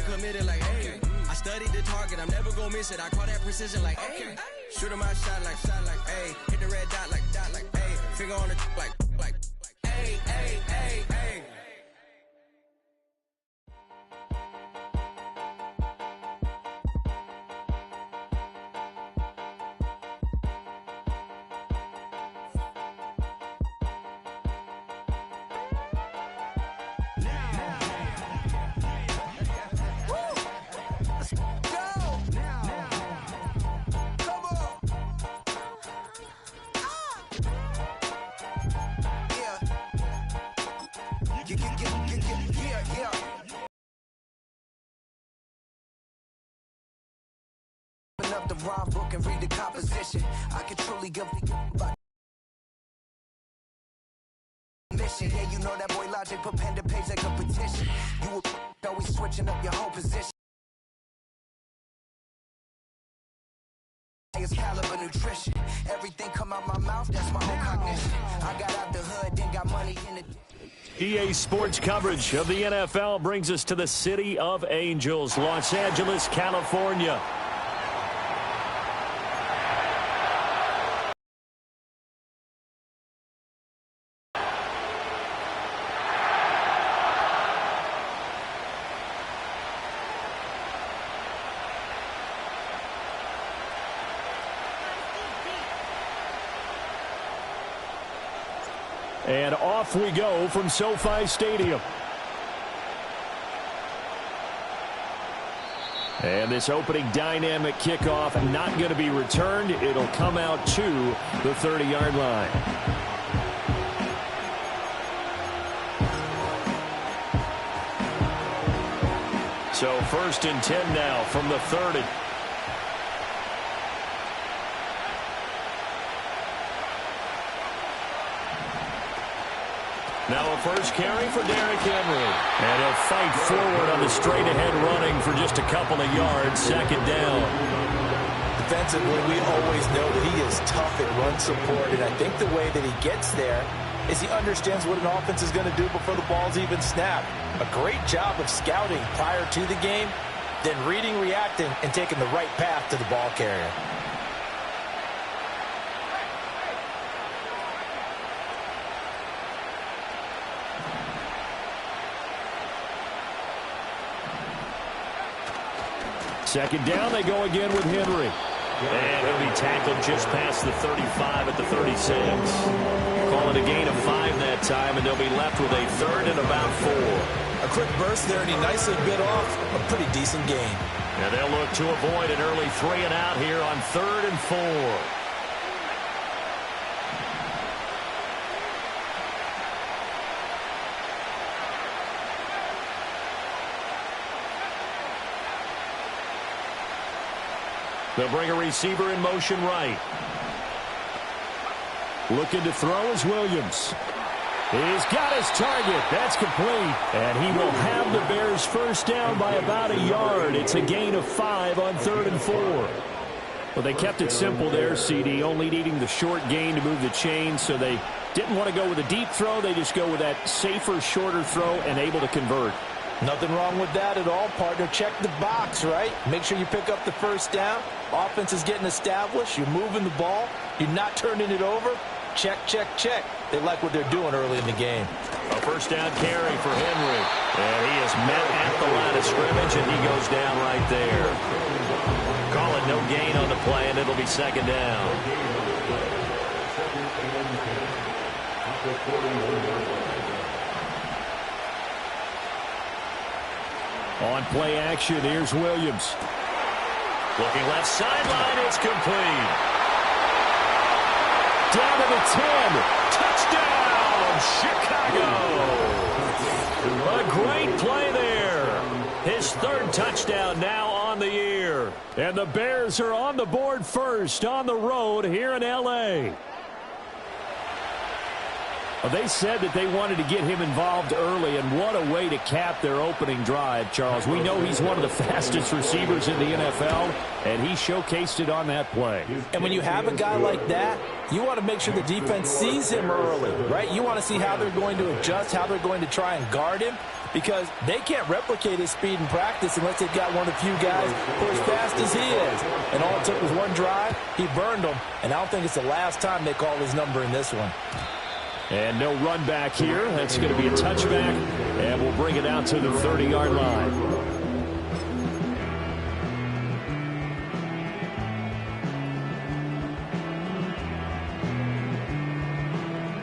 committed like, hey. I studied the target, I'm never gonna miss it. I call that precision like, hey. Shoot him my shot like, hey. Hit the red dot like, hey. Finger on the like, hey, hey, hey, hey. Up the rhyme book and read the composition. I can truly give about mission. Yeah, you know that boy Logic put pen to page like a petition. You were always switching up your whole position. It's caliber nutrition. Everything come out my mouth, that's my whole cognition. I got out the hood, then got money in the... EA Sports coverage of the NFL brings us to the City of Angels, Los Angeles, California. And off we go from SoFi Stadium. And this opening dynamic kickoff not going to be returned. It'll come out to the 30-yard line. So 1st and 10 now from the 30. Now a first carry for Derrick Henry. And he'll fight forward on the straight-ahead running for just a couple of yards. 2nd down. Defensively, we always know that he is tough at run support, and I think the way that he gets there is he understands what an offense is going to do before the ball's even snapped. A great job of scouting prior to the game, then reading, reacting, and taking the right path to the ball carrier. Second down, they go again with Henry. And he'll be tackled just past the 35 at the 36. Call it a gain of 5 that time, and they'll be left with a 3rd and about 4. A quick burst there, and he nicely bit off a pretty decent gain. And they'll look to avoid an early 3 and out here on 3rd and 4. They'll bring a receiver in motion right. Looking to throw is Williams. He's got his target. That's complete. And he will have the Bears first down by about a yard. It's a gain of 5 on 3rd and 4. Well, they kept it simple there, CD, only needing the short gain to move the chains, so they didn't want to go with a deep throw. They just go with that safer, shorter throw and able to convert. Nothing wrong with that at all, partner. Check the box, right? Make sure you pick up the first down. Offense is getting established. You're moving the ball. You're not turning it over. Check, check, check. They like what they're doing early in the game. A first down carry for Henry. And he is met at the line of scrimmage, and he goes down right there. Call it no gain on the play, and it'll be 2nd down. On play action, here's Williams. Looking left sideline, it's complete. Down to the 10. Touchdown, Chicago. A great play there. His 3rd touchdown now on the year. And the Bears are on the board first on the road here in L.A. Well, they said that they wanted to get him involved early, and what a way to cap their opening drive, Charles. We know he's one of the fastest receivers in the NFL, and he showcased it on that play. And when you have a guy like that, you want to make sure the defense sees him early, right? You want to see how they're going to adjust, how they're going to try and guard him, because they can't replicate his speed in practice unless they've got one of the few guys who are as fast as he is. And all it took was one drive. He burned them, and I don't think it's the last time they call his number in this one. And no run back here. That's going to be a touchback, and we'll bring it out to the 30-yard line.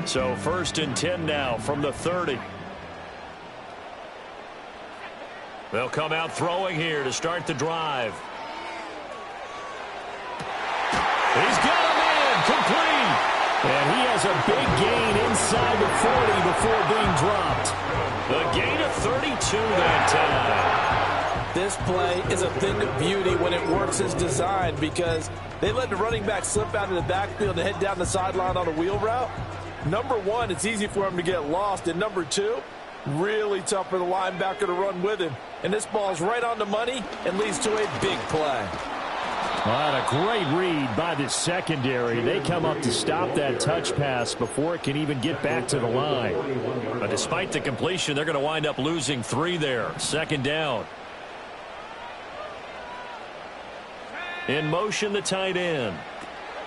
So 1st and 10 now from the 30. They'll come out throwing here to start the drive. He's got a man complete. And he has a big gain inside the 40 before being dropped. The gain of 32 that time. This play is a thing of beauty when it works as designed, because they let the running back slip out of the backfield and head down the sideline on a wheel route. Number one, it's easy for him to get lost. And number two, really tough for the linebacker to run with him. And this ball is right on the money and leads to a big play. Well, a great read by the secondary. They come up to stop that touch pass before it can even get back to the line. But despite the completion, they're going to wind up losing 3 there. 2nd down. In motion, the tight end.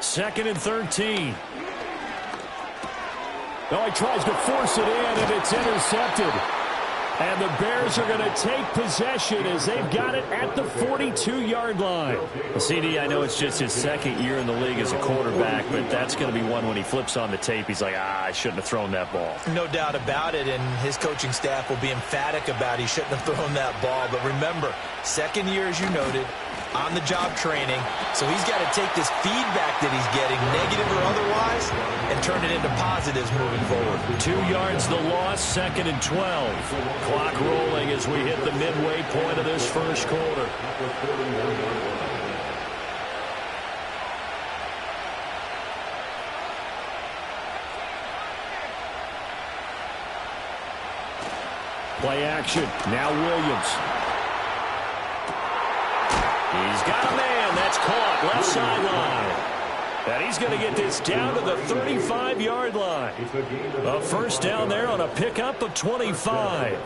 2nd and 13. Oh, he tries to force it in, and it's intercepted. And the Bears are going to take possession as they've got it at the 42-yard line. Well, CD, I know it's just his 2nd year in the league as a quarterback, but that's going to be one when he flips on the tape. He's like, I shouldn't have thrown that ball. No doubt about it, and his coaching staff will be emphatic about he shouldn't have thrown that ball. But remember, 2nd year, as you noted, on-the-job training. So he's got to take this feedback that he's getting, negative or otherwise, and turn it into positives moving forward. 2 yards the loss, 2nd and 12. Clock rolling as we hit the midway point of this first quarter. Play action. Now Williams. He's got a man. That's caught. Left sideline. And he's going to get this down to the 35-yard line. A first down there on a pickup of 25.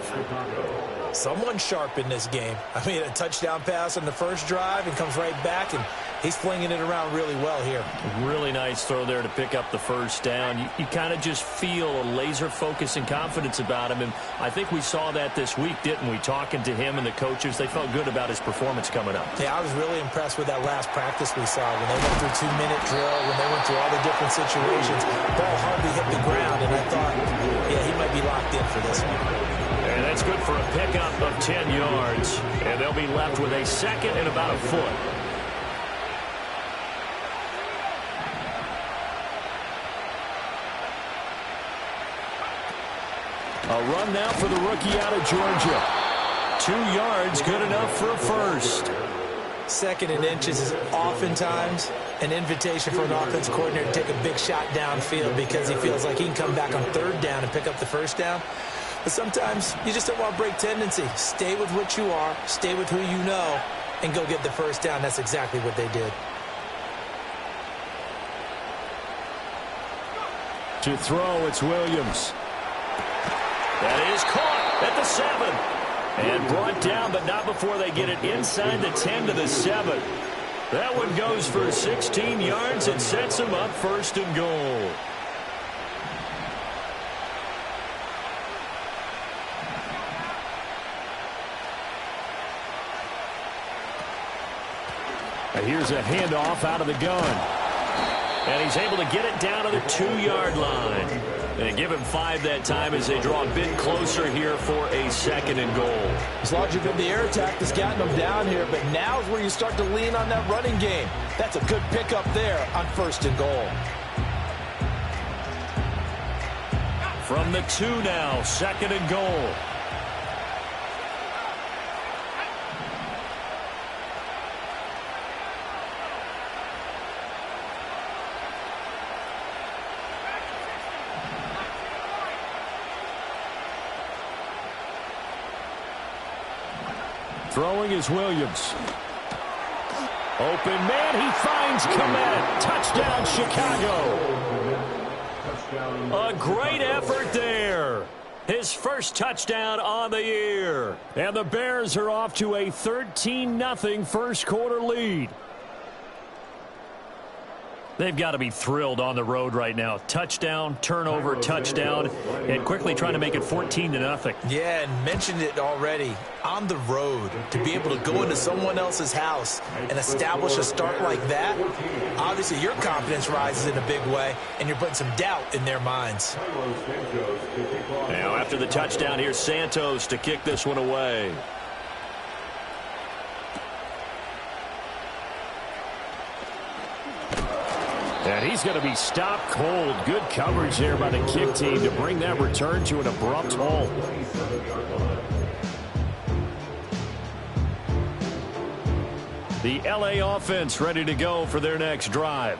Someone sharp in this game. I mean, a touchdown pass on the first drive and comes right back, and he's flinging it around really well here. Really nice throw there to pick up the first down. You kind of just feel a laser focus and confidence about him, and I think we saw that this week, didn't we? Talking to him and the coaches, they felt good about his performance coming up. Yeah, I was really impressed with that last practice we saw when they went through 2-minute drill, when they went through all the different situations. Ball hardly hit the ground, and I thought, yeah, he might be locked in for this one. And that's good for a pickup of 10 yards. And they'll be left with a 2nd and about a foot. A run now for the rookie out of Georgia. 2 yards, good enough for a first. 2nd and inches is oftentimes an invitation for an offense coordinator to take a big shot downfield because he feels like he can come back on 3rd down and pick up the first down. But sometimes you just don't want to break tendency. Stay with what you are, stay with who you know, and go get the first down. That's exactly what they did. To throw, it's Williams. That is caught at the 7. And brought down, but not before they get it inside the 10 to the 7. That one goes for 16 yards and sets them up 1st and goal. Here's a handoff out of the gun. And he's able to get it down to the 2-yard line. And give him 5 that time as they draw a bit closer here for a 2nd and goal. As long as you've been the air attack that's gotten them down here, but now is where you start to lean on that running game. That's a good pickup there on 1st and goal. From the 2 now, 2nd and goal. Throwing is Williams. Open man, he finds Kmet. Touchdown, Chicago. A great effort there. His first touchdown on the year. And the Bears are off to a 13-0 first quarter lead. They've got to be thrilled on the road right now. Touchdown, turnover, touchdown, and quickly trying to make it 14-0. Yeah, and mentioned it already. On the road, to be able to go into someone else's house and establish a start like that, obviously your confidence rises in a big way, and you're putting some doubt in their minds. Now, after the touchdown, here's Santos to kick this one away. And he's going to be stopped cold. Good coverage there by the kick team to bring that return to an abrupt halt. The LA offense ready to go for their next drive.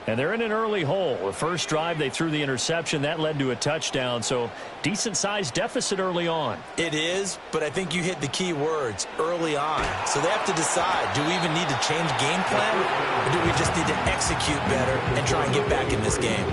And they're in an early hole. The first drive, they threw the interception. That led to a touchdown. So decent-sized deficit early on. It is, but I think you hit the key words, early on. So they have to decide, do we even need to change game plan? Or do we just need to execute better and try and get back in this game?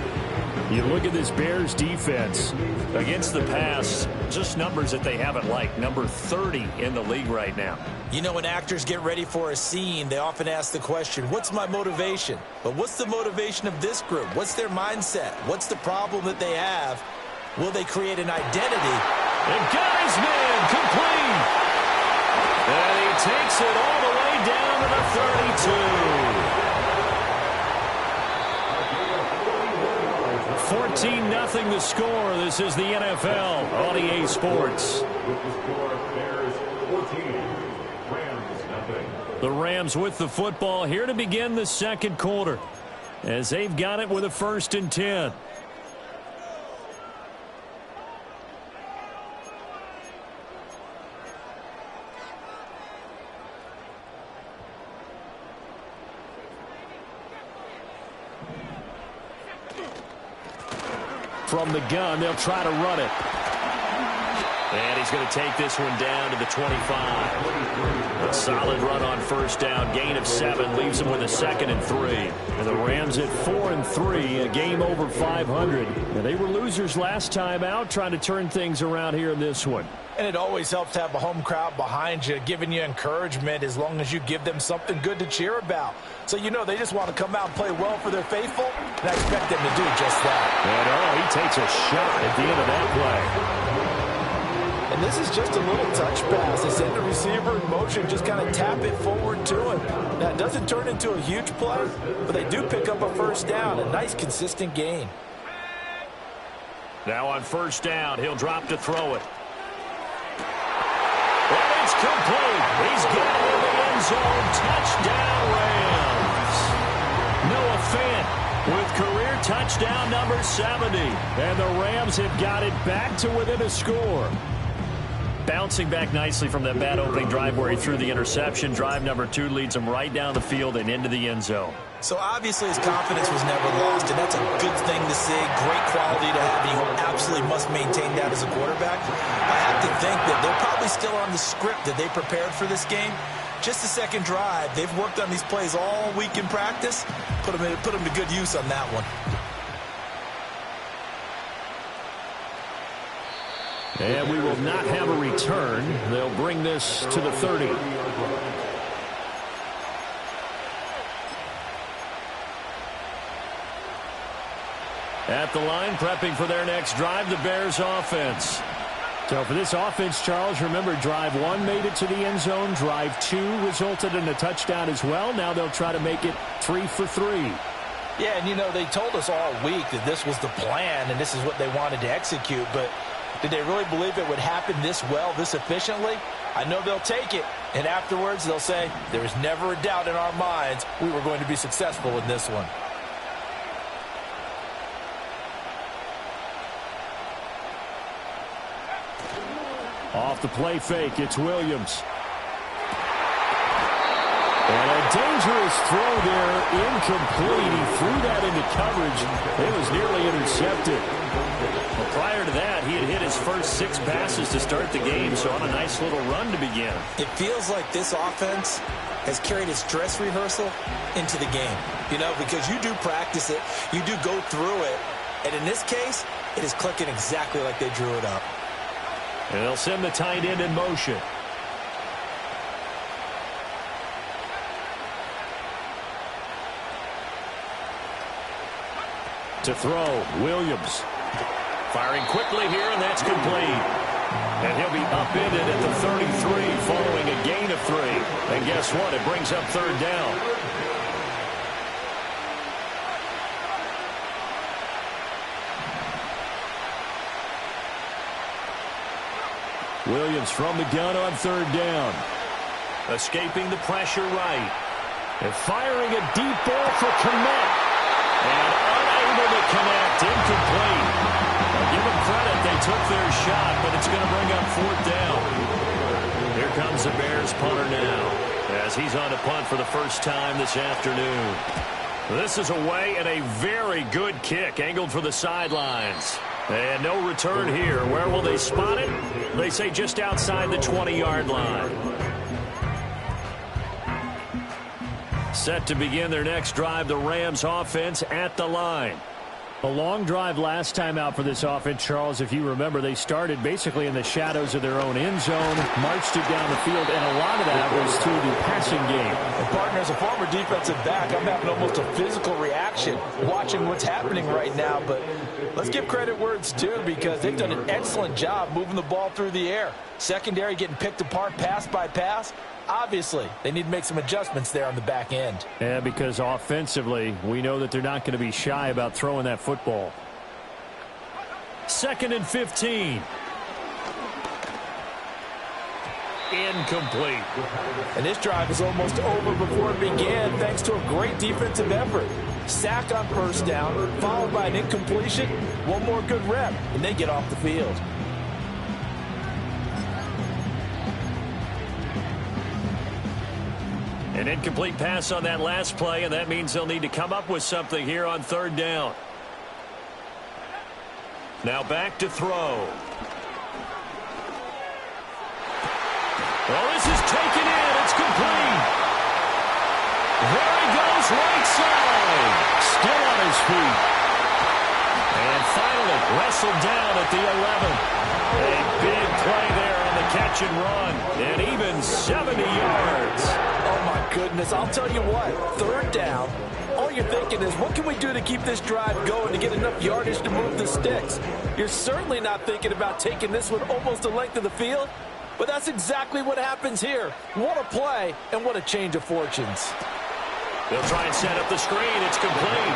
You look at this Bears defense against the pass, just numbers that they haven't liked. Number 30 in the league right now. You know, when actors get ready for a scene, they often ask the question, what's my motivation? But what's the motivation of this group? What's their mindset? What's the problem that they have? Will they create an identity? And got his man complete. And he takes it all the way down to the 32. 14-0 the score. This is the NFL on EA Sports. The Rams with the football here to begin the second quarter as they've got it with a 1st and 10. From the gun, they'll try to run it. And he's going to take this one down to the 25. A solid run on first down. Gain of 7 leaves him with a 2nd and 3. And the Rams at 4-3, a game over 500. And they were losers last time out, trying to turn things around here in this one. And it always helps to have a home crowd behind you, giving you encouragement as long as you give them something good to cheer about. So, you know, they just want to come out and play well for their faithful, and I expect them to do just that. And, he takes a shot at the end of that play. And this is just a little touch pass. They send the receiver in motion, just kind of tap it forward to him. Now, it doesn't turn into a huge play, but they do pick up a first down, a nice, consistent gain. Now on first down, he'll drop to throw it. And it's complete. He's got it in the end zone. Touchdown, Rams. Noah Fant with career touchdown number 70. And the Rams have got it back to within a score. Bouncing back nicely from that bad opening drive where he threw the interception. Drive number 2 leads him right down the field and into the end zone. So obviously his confidence was never lost, and that's a good thing to see. Great quality to have. You absolutely must maintain that as a quarterback. I have to think that they're probably still on the script that they prepared for this game. Just the second drive. They've worked on these plays all week in practice. Put them to good use on that one. And we will not have a return. They'll bring this to the 30. At the line, prepping for their next drive, the Bears offense. So for this offense, Charles, remember, drive 1 made it to the end zone. Drive 2 resulted in a touchdown as well. Now they'll try to make it 3 for 3. Yeah, and you know, they told us all week that this was the plan and this is what they wanted to execute, but did they really believe it would happen this well, this efficiently? I know they'll take it, and afterwards they'll say, there was never a doubt in our minds we were going to be successful in this one. Off the play fake, it's Williams. And a dangerous throw there, incomplete. He threw that into coverage. It was nearly intercepted. Well, prior to that, he had hit his first 6 passes to start the game, so on a nice little run to begin. It feels like this offense has carried its dress rehearsal into the game. You know, because you do practice it, you do go through it, and in this case, it is clicking exactly like they drew it up. And they'll send the tight end in motion. To throw, Williams. Firing quickly here, and that's complete. And he'll be upended at the 33 following a gain of 3. And guess what? It brings up 3rd down. Williams from the gun on 3rd down. Escaping the pressure right. And firing a deep ball for Kmet. And unable to connect. Incomplete. I'll give them credit. They took their shot, but it's going to bring up 4th down. Here comes the Bears punter now, as he's on to punt for the first time this afternoon. This is away and a very good kick, angled for the sidelines. And no return here. Where will they spot it? They say just outside the 20-yard line. Set to begin their next drive, the Rams offense at the line. A long drive last time out for this offense, Charles. If you remember, they started basically in the shadows of their own end zone, marched it down the field, and a lot of that was through the passing game. And partner, as a former defensive back, I'm having almost a physical reaction watching what's happening right now. But let's give credit where it's due, because they've done an excellent job moving the ball through the air. Secondary getting picked apart pass by pass. Obviously, they need to make some adjustments there on the back end. Yeah, because offensively, we know that they're not going to be shy about throwing that football. 2nd and 15. Incomplete. And this drive is almost over before it began, thanks to a great defensive effort. Sack on 1st down, followed by an incompletion. One more good rep, and they get off the field. An incomplete pass on that last play, and that means they'll need to come up with something here on 3rd down. Now back to throw. Oh, this is taken in. It's complete. There he goes, right side. Still on his feet. And finally wrestled down at the 11. A big play there on the catch and run. And even 70 yards. Oh, my goodness. I'll tell you what. 3rd down. All you're thinking is, what can we do to keep this drive going to get enough yardage to move the sticks? You're certainly not thinking about taking this one almost the length of the field. But that's exactly what happens here. What a play, and what a change of fortunes. They'll try and set up the screen. It's complete.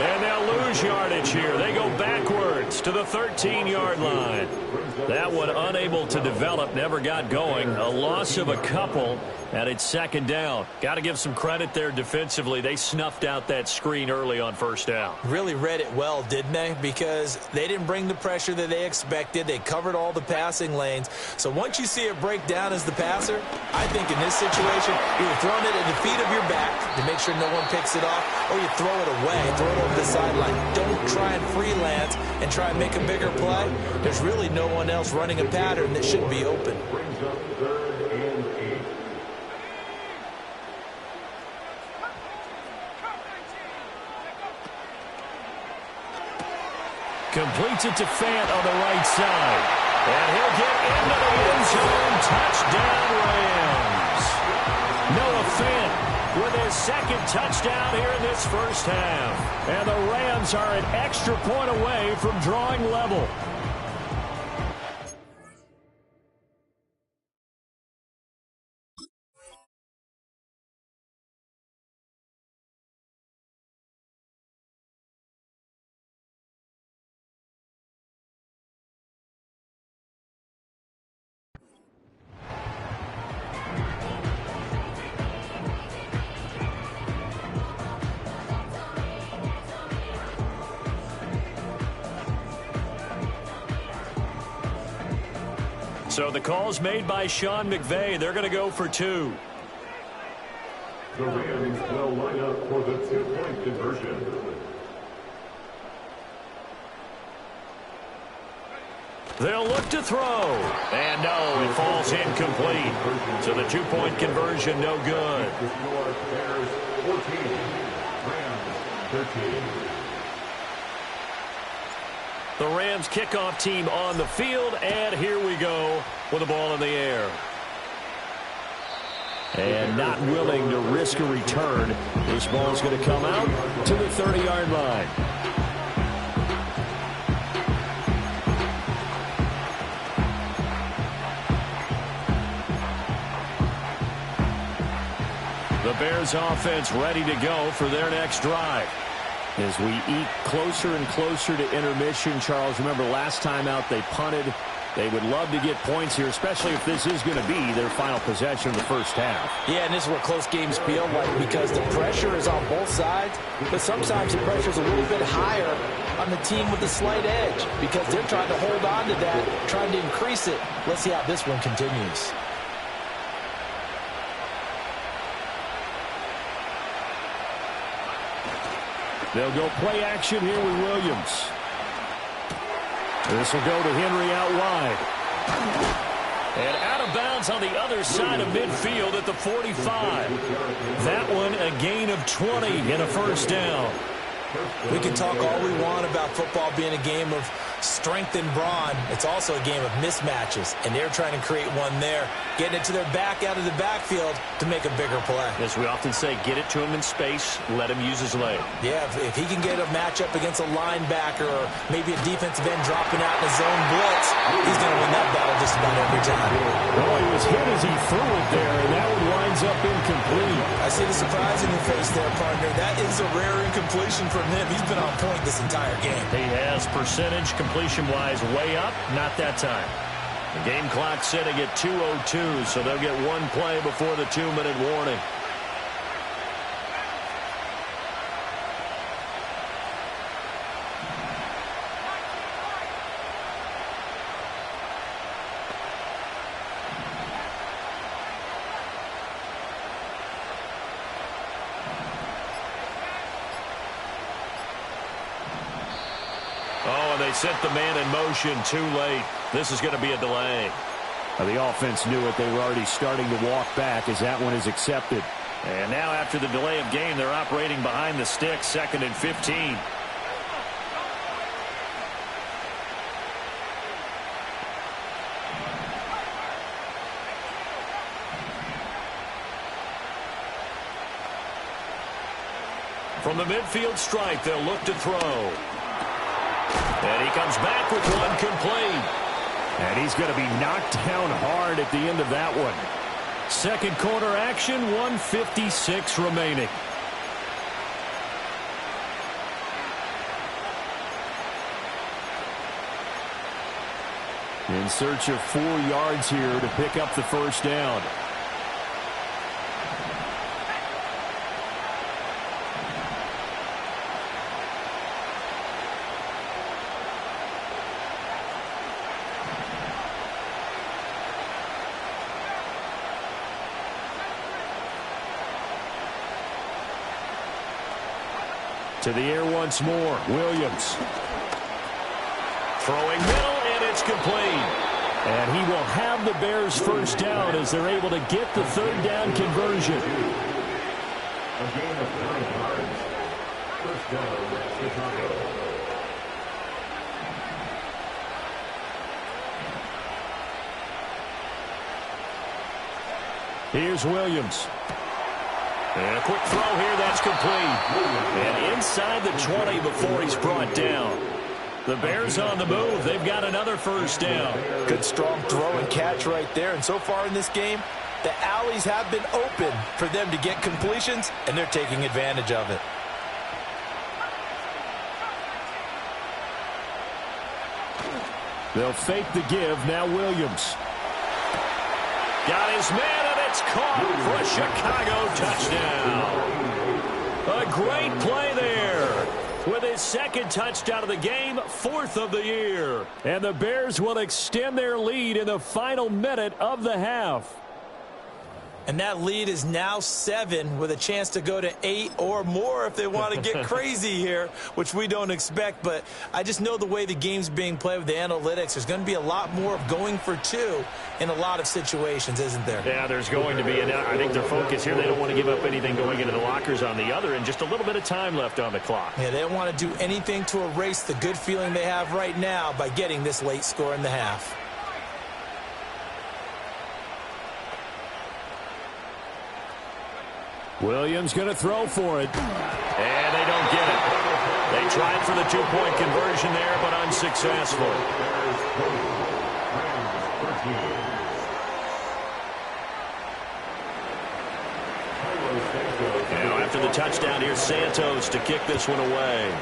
And they'll lose yardage here. They go backwards to the 13-yard line. That one unable to develop, never got going. A loss of a couple, and it's 2nd down. Got to give some credit there defensively. They snuffed out that screen early on 1st down. Really read it well, didn't they? Because they didn't bring the pressure that they expected. They covered all the passing lanes. So once you see it break down as the passer, I think in this situation, you're throwing it at the feet of your back to make sure no one picks it off, or you throw it away, throw it over the sideline. Don't try and freelance and try and make a bigger play. There's really no one else running a pattern that should be open. Completes it to Fant on the right side. And he'll get into the end zone. Touchdown, Rams. Noah Fant with his 2nd touchdown here in this 1st half. And the Rams are an extra point away from drawing level. So the call's made by Sean McVay. They're going to go for 2. The Rams will line up for the 2-point conversion. They'll look to throw. And no, it falls incomplete. So the two-point conversion, no good. Bears 14, Rams 13. The Rams kickoff team on the field, and here we go with the ball in the air. And not willing to risk a return. This ball's going to come out to the 30-yard line. The Bears offense ready to go for their next drive. As we eat closer and closer to intermission, Charles, remember last time out they punted. They would love to get points here, especially if this is going to be their final possession of the first half. Yeah, and this is what close games feel like because the pressure is on both sides, but sometimes the pressure is a little bit higher on the team with the slight edge because they're trying to hold on to that, trying to increase it. Let's see how this one continues. They'll go play action here with Williams. This will go to Henry out wide. And out of bounds on the other side of midfield at the 45. That one a gain of 20 and a first down. We can talk all we want about football being a game of strength and brawn. It's also a game of mismatches, and they're trying to create one there, getting it to their back out of the backfield to make a bigger play. As we often say, get it to him in space, let him use his leg. Yeah, if he can get a matchup against a linebacker or maybe a defensive end dropping out in a zone blitz, he's going to win that battle just about every time. Well, he was hit as he threw it there, and that one winds up incomplete. I see the surprise in your face there, partner. That is a rare incompletion from him. He's been on point this entire game. He has percentage completion-wise way up, not that time. The game clock sitting at 2:02, so they'll get one play before the 2-minute warning. They sent the man in motion too late. This is going to be a delay. The offense knew it. They were already starting to walk back as that one is accepted. And now after the delay of game, they're operating behind the sticks, 2nd and 15. From the midfield stripe, they'll look to throw. And he comes back with one complete. And he's going to be knocked down hard at the end of that one. Second quarter action, 1:56 remaining. In search of 4 yards here to pick up the first down. To the air once more. Williams. Throwing middle, and it's complete. And he will have the Bears first down as they're able to get the third down conversion. A gain of 9 yards. First down, Chicago. Here's Williams. And a quick throw here, that's complete. And inside the 20 before he's brought down. The Bears on the move. They've got another first down. Good strong throw and catch right there. And so far in this game, the alleys have been open for them to get completions, and they're taking advantage of it. They'll fake the give. Now Williams. Got his man, and it's caught for a Chicago touchdown. A great play there. With his second touchdown of the game, 4th of the year. And the Bears will extend their lead in the final minute of the half. And that lead is now 7 with a chance to go to 8 or more if they want to get crazy here, which we don't expect. But I just know the way the game's being played with the analytics, there's going to be a lot more of going for 2 in a lot of situations, isn't there? Yeah, there's going to be. And I think their focus here, they don't want to give up anything going into the lockers on the other, and just a little bit of time left on the clock. Yeah, they don't want to do anything to erase the good feeling they have right now by getting this late score in the half. Williams going to throw for it. And they don't get it. They tried for the 2-point conversion there, but unsuccessful. Now after the touchdown, here's Santos to kick this one away.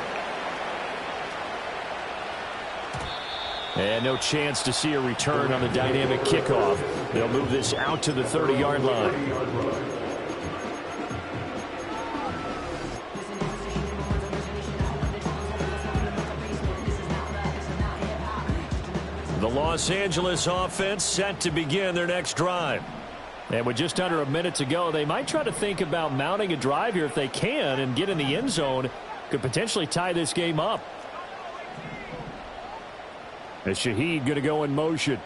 And no chance to see a return on the dynamic kickoff. They'll move this out to the 30-yard line. The Los Angeles offense set to begin their next drive. And with just under a minute to go, they might try to think about mounting a drive here if they can and get in the end zone. Could potentially tie this game up. As Shaheed going to go in motion.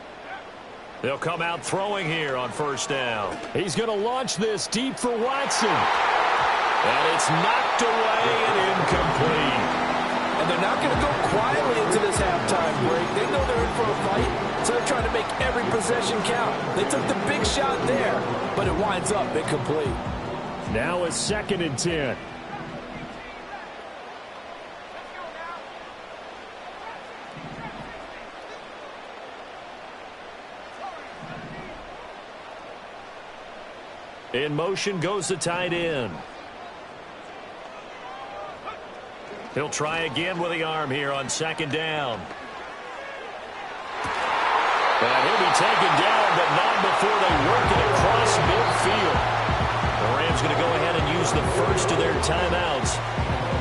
They'll come out throwing here on first down. He's going to launch this deep for Watson. And it's knocked away and incomplete. And they're not going to go quietly into this halftime break. They know they're in for a fight, so they're trying to make every possession count. They took the big shot there, but it winds up incomplete. Now a 2nd and 10. In motion goes the tight end. He'll try again with the arm here on 2nd down. And he'll be taken down, but not before they work it across midfield. The Rams going to go ahead and use the first of their timeouts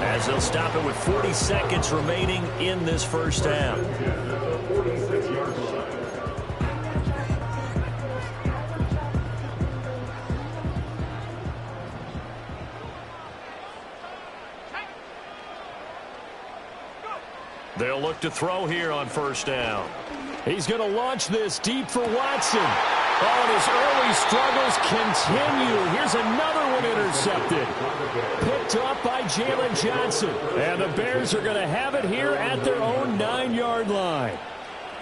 as they'll stop it with 40 seconds remaining in this first half. They'll look to throw here on first down. He's going to launch this deep for Watson. Oh, and his early struggles continue. Here's another one intercepted. Picked up by Jalen Johnson. And the Bears are going to have it here at their own 9-yard line.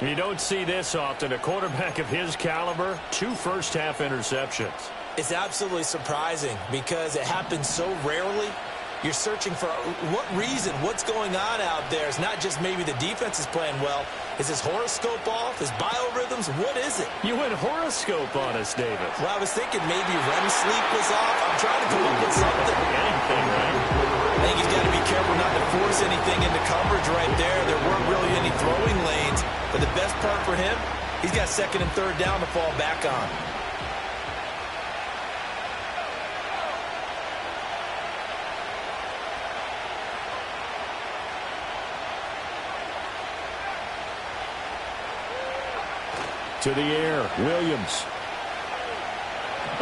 You don't see this often. A quarterback of his caliber, 2 first-half interceptions. It's absolutely surprising because it happens so rarely. You're searching for what reason, what's going on out there. It's not just maybe the defense is playing well. Is his horoscope off? His biorhythms? What is it? You went horoscope on us, David. Well, I was thinking maybe REM sleep was off. I'm trying to come up with something. Anything, right? I think he's got to be careful not to force anything into coverage right there. There weren't really any throwing lanes. But the best part for him, he's got 2nd and 3rd down to fall back on. To the air, Williams.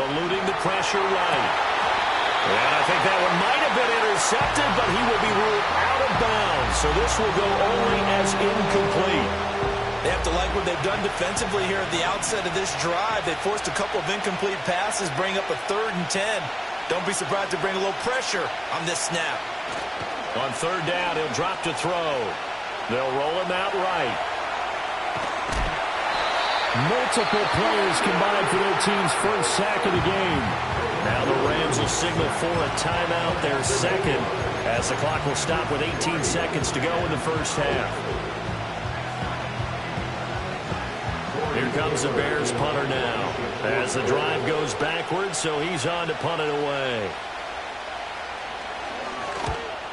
Eluding the pressure right. And I think that one might have been intercepted, but he will be ruled out of bounds. So this will go only as incomplete. They have to like what they've done defensively here at the outset of this drive. They forced a couple of incomplete passes, bring up a 3rd and 10. Don't be surprised to bring a little pressure on this snap. On 3rd down, he'll drop to throw. They'll roll him out right. Multiple players combined for their team's first sack of the game. Now the Rams will signal for a timeout, their 2nd, as the clock will stop with 18 seconds to go in the first half. Here comes the Bears punter now as the drive goes backwards, so he's on to punt it away.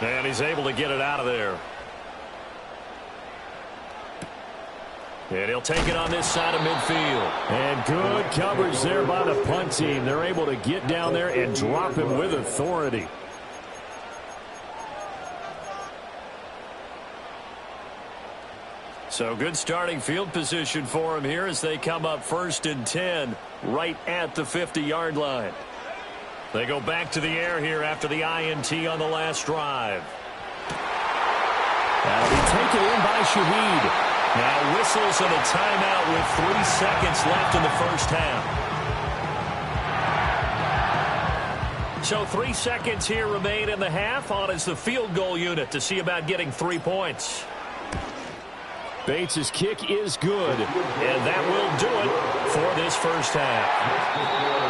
And he's able to get it out of there. And he'll take it on this side of midfield. And good coverage there by the punt team. They're able to get down there and drop him with authority. So good starting field position for him here as they come up 1st and 10 right at the 50-yard line. They go back to the air here after the INT on the last drive. That'll be taken in by Shaheed. Now whistles and a timeout with 3 seconds left in the first half. So 3 seconds here remain in the half. On is the field goal unit to see about getting 3 points. Bates' kick is good, and that will do it for this first half.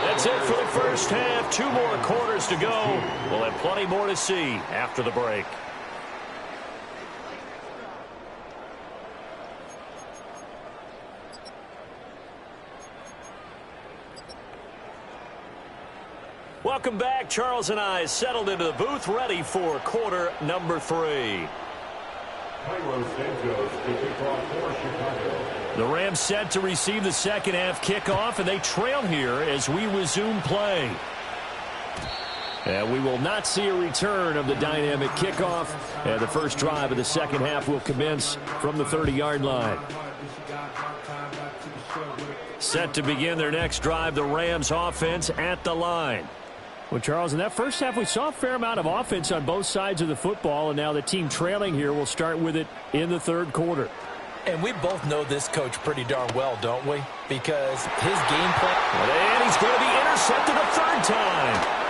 That's it for the first half. 2 more quarters to go. We'll have plenty more to see after the break. Welcome back. Charles and I settled into the booth, ready for quarter number 3. The Rams set to receive the second half kickoff, and they trail here as we resume play. And we will not see a return of the dynamic kickoff. And the first drive of the second half will commence from the 30-yard line. Set to begin their next drive, the Rams offense at the line. Well, Charles, in that first half, we saw a fair amount of offense on both sides of the football, and now the team trailing here will start with it in the third quarter. And we both know this coach pretty darn well, don't we? Because his game plan... And he's going to be intercepted a third time.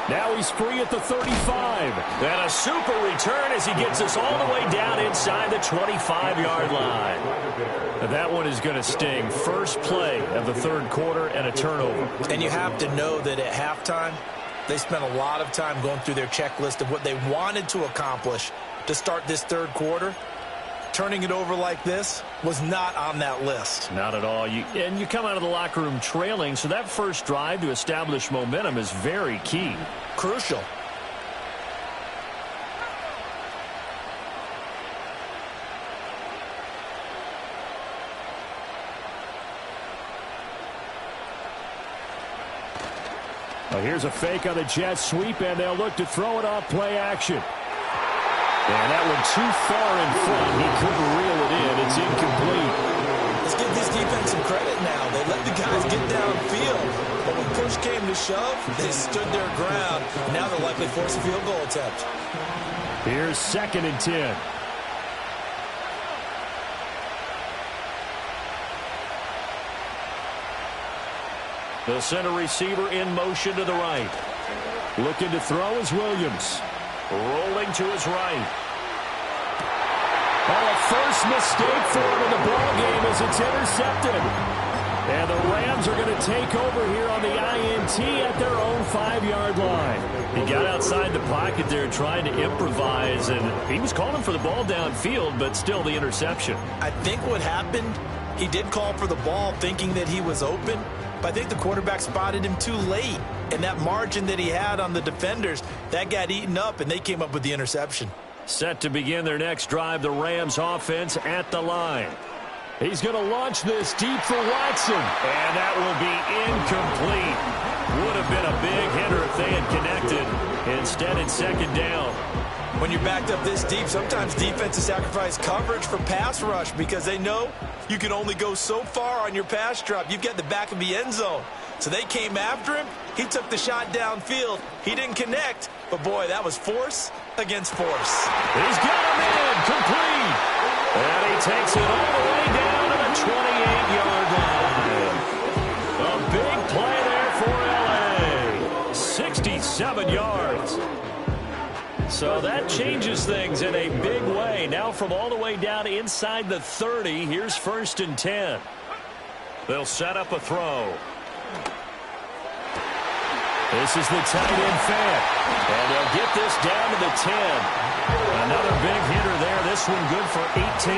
Now he's free at the 35. And a super return as he gets us all the way down inside the 25-yard line. And that one is going to sting. First play of the third quarter and a turnover. And you have to know that at halftime, they spent a lot of time going through their checklist of what they wanted to accomplish to start this third quarter. Turning it over like this was not on that list. Not at all. And you come out of the locker room trailing, so that first drive to establish momentum is very key. Crucial. Well, here's a fake on the jet sweep, and they'll look to throw it off play action. And that one too far in front. He couldn't reel it in. It's incomplete. Let's give this defense some credit now. They let the guys get downfield. But when push came to shove, they stood their ground. Now they'll likely force a field goal attempt. Here's 2nd and 10. The center receiver in motion to the right. Looking to throw is Williams. Rolling to his right. Oh, a first mistake for him in the ball game as it's intercepted. And the Rams are going to take over here on the INT at their own 5-yard line. He got outside the pocket there trying to improvise, and he was calling for the ball downfield, but still the interception. I think what happened, he did call for the ball thinking that he was open, but I think the quarterback spotted him too late. And that margin that he had on the defenders, that got eaten up, and they came up with the interception. Set to begin their next drive, the Rams offense at the line. He's going to launch this deep for Watson. And that will be incomplete. Would have been a big hitter if they had connected. Instead, it's second down. When you're backed up this deep, sometimes defenses sacrifice coverage for pass rush because they know you can only go so far on your pass drop. You've got the back of the end zone. So they came after him. He took the shot downfield. He didn't connect. But, boy, that was force against force. He's got him in. Complete. And he takes it all the way down to the 28-yard line. A big play there for L.A. 67 yards. So that changes things in a big way. Now from all the way down inside the 30, here's 1st and 10. They'll set up a throw. This is the tight end fan. And they'll get this down to the 10. Another big hitter there. This one good for 18.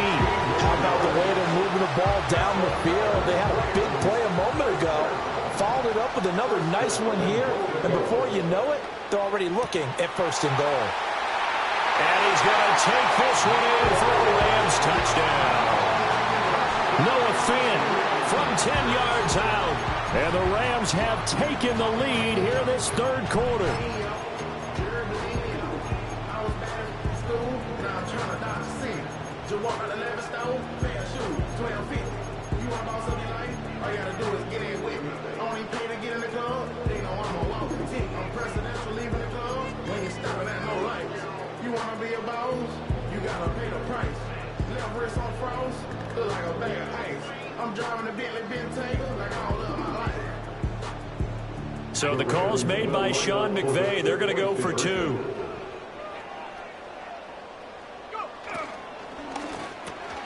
How about the way they're moving the ball down the field? They had a big play a moment ago. Followed it up with another nice one here. And before you know it, they're already looking at 1st and goal. And he's going to take this one in for a Rams touchdown. Noah Fant from 10 yards out. And the Rams have taken the lead here this third quarter. I'm driving a Bentley Bentayga like all of my life. So the call's made by Sean McVay. They're going to go for 2.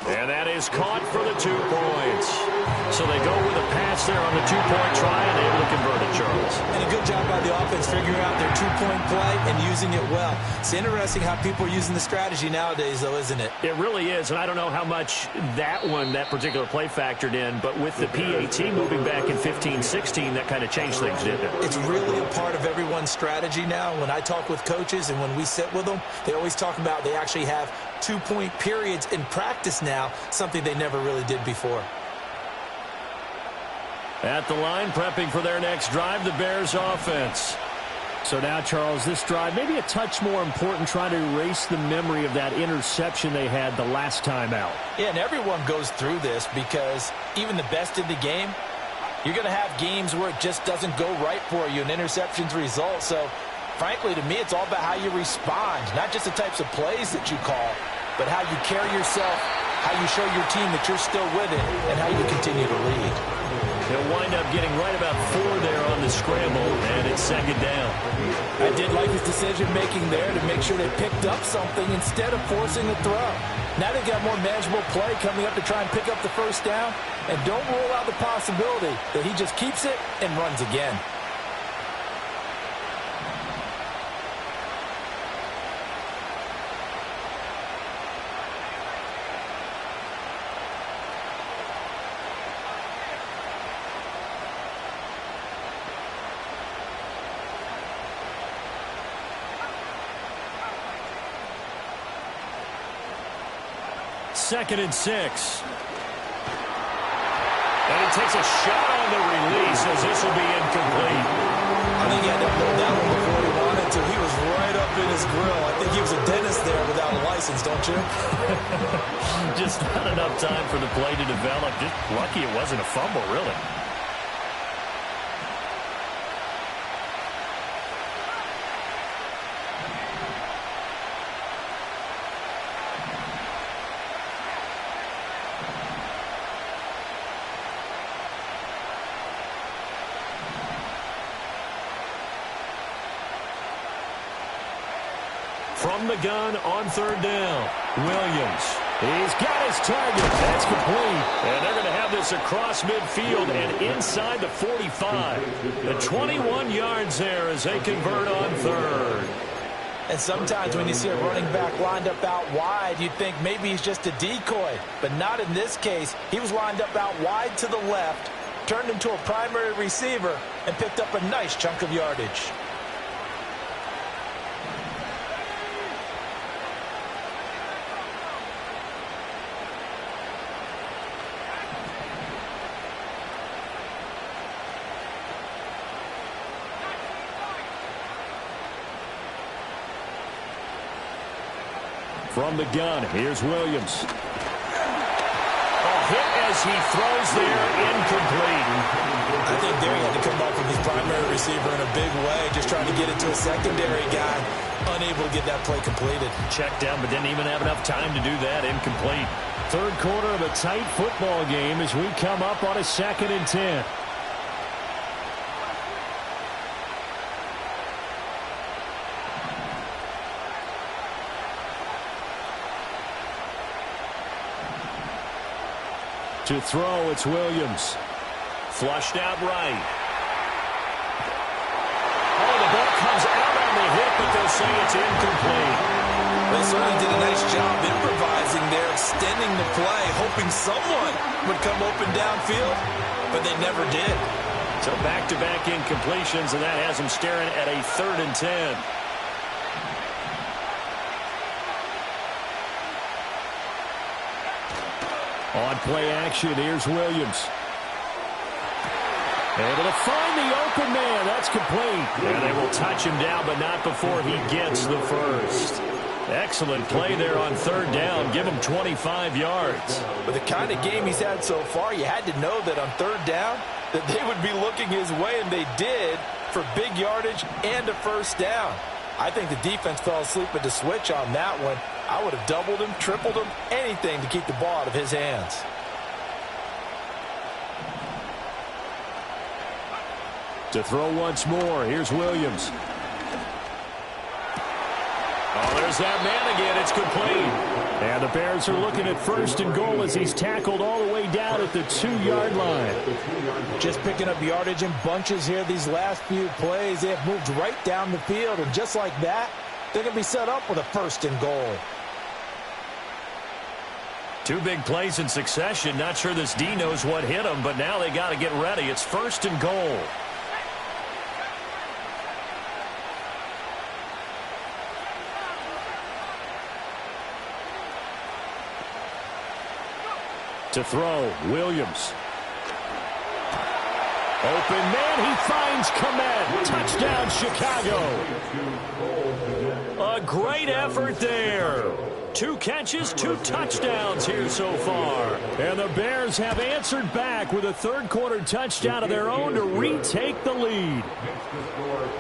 And that is caught for the 2 points. So they go with a pass there on the 2-point try and able to convert it, Charles. And a good job by the offense figuring out their 2-point play and using it well. It's interesting how people are using the strategy nowadays, though, isn't it? It really is, and I don't know how much that particular play factored in, but with the PAT moving back in 15-16, that kind of changed things, didn't it? It's really a part of everyone's strategy now. When I talk with coaches and when we sit with them, they always talk about they actually have 2-point periods in practice now, something they never really did before. At the line, prepping for their next drive, the Bears offense. So now, Charles, this drive, maybe a touch more important, trying to erase the memory of that interception they had the last time out. Yeah, and everyone goes through this because even the best in the game, you're going to have games where it just doesn't go right for you, and interceptions result. So, frankly, to me, it's all about how you respond, not just the types of plays that you call, but how you carry yourself, how you show your team that you're still with it, and how you continue to lead. He'll wind up getting right about 4 there on the scramble, and it's 2nd down. I did like his decision-making there to make sure they picked up something instead of forcing a throw. Now they've got more manageable play coming up to try and pick up the 1st down, and don't rule out the possibility that he just keeps it and runs again. Second and 6. And he takes a shot on the release as this will be incomplete. I think he had to hold that one before he wanted to. He was right up in his grill. I think he was a dentist there without a license, don't you? Just not enough time for the play to develop. Just lucky it wasn't a fumble, really. From the gun on 3rd down, Williams. He's got his target. That's complete. And they're going to have this across midfield and inside the 45. The 21 yards there as they convert on 3rd. And sometimes when you see a running back lined up out wide, you think maybe he's just a decoy. But not in this case. He was lined up out wide to the left, turned into a primary receiver, and picked up a nice chunk of yardage. From the gun, here's Williams. A hit as he throws there, incomplete. I think there he had to come up from his primary receiver in a big way, just trying to get it to a secondary guy, unable to get that play completed. Checked down, but didn't even have enough time to do that, incomplete. 3rd quarter of a tight football game as we come up on a 2nd and 10. To throw, it's Williams. Flushed out right. Oh, the ball comes out on the hit, but they'll say it's incomplete. They certainly did a nice job improvising there, extending the play, hoping someone would come open downfield, but they never did. So back-to-back incompletions, and that has them staring at a 3rd and 10. On play action, here's Williams. Able to find the open man. That's complete. And they will touch him down, but not before he gets the 1st. Excellent play there on 3rd down. Give him 25 yards. With the kind of game he's had so far, you had to know that on 3rd down that they would be looking his way, and they did, for big yardage and a 1st down. I think the defense fell asleep at the switch on that one. I would have doubled him, tripled him, anything to keep the ball out of his hands. To throw once more, here's Williams. Oh, there's that man again. It's complete. And the Bears are looking at 1st and goal as he's tackled all the way down at the 2-yard line. Just picking up yardage in bunches here these last few plays. They have moved right down the field, and just like that, they're going to be set up with a 1st and goal. 2 big plays in succession. Not sure this D knows what hit him, but now they got to get ready. It's 1st and goal. To throw, Williams. Open man, he finds Kmet. Touchdown, Chicago. A great effort there. 2 catches, 2 touchdowns here so far. And the Bears have answered back with a 3rd-quarter touchdown of their own to retake the lead.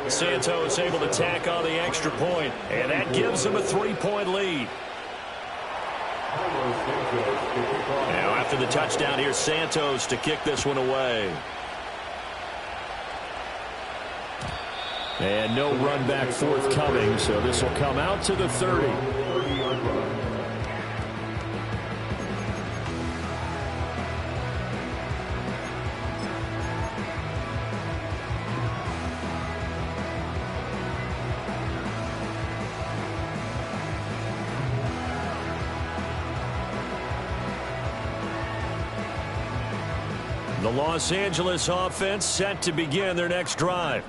Santos able to tack on the extra point, and that gives them a 3-point lead. Now after the touchdown, here's Santos to kick this one away. And no run back forthcoming, so this will come out to the 30. The Los Angeles offense set to begin their next drive.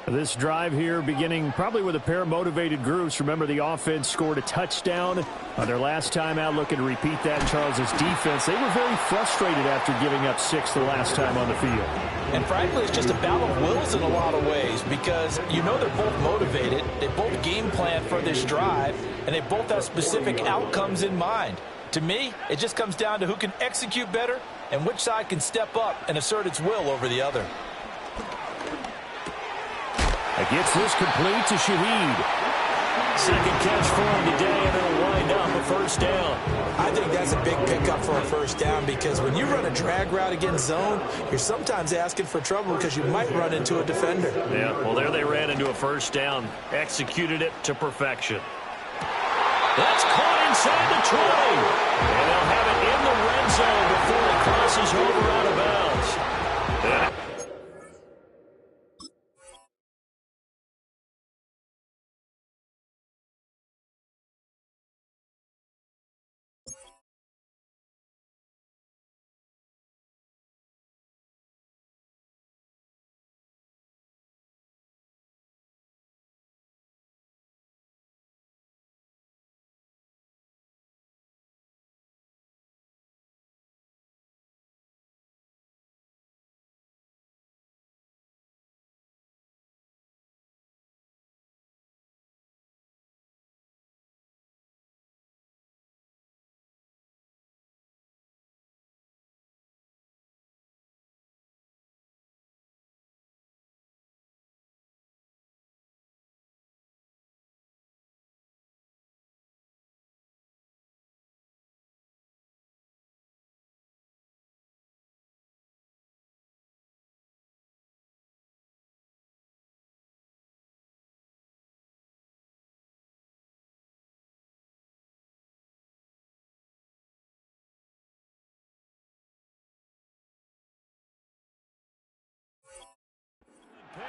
This drive here beginning probably with a pair of motivated groups. Remember, the offense scored a touchdown on their last time out, looking to repeat that in Charles' defense. They were very frustrated after giving up 6 the last time on the field. And frankly, it's just a battle of wills in a lot of ways because you know they're both motivated. They both game plan for this drive, and they both have specific outcomes in mind. To me, it just comes down to who can execute better and which side can step up and assert its will over the other. It gets this complete to Shaheed. 2nd catch for him today, and it'll wind up a 1st down. I think that's a big pickup for a 1st down because when you run a drag route against zone, you're sometimes asking for trouble because you might run into a defender. Yeah, well, there they ran into a 1st down. Executed it to perfection. That's caught inside the 20. And they'll have it in the red zone before it crosses over out of bounds.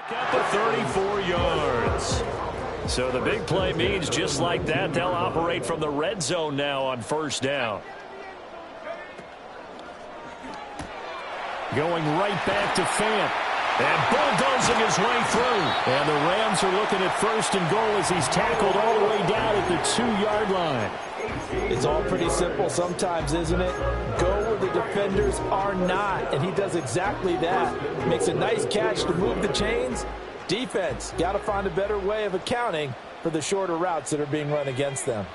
Pick up a 34 yards. So the big play means just like that, they'll operate from the red zone now on 1st down. Going right back to Fant. And bulldozing his way through. And the Rams are looking at 1st and goal as he's tackled all the way down at the 2-yard line. It's all pretty simple sometimes, isn't it? Go where the defenders are not, and he does exactly that. Makes a nice catch to move the chains. Defense, got to find a better way of accounting for the shorter routes that are being run against them.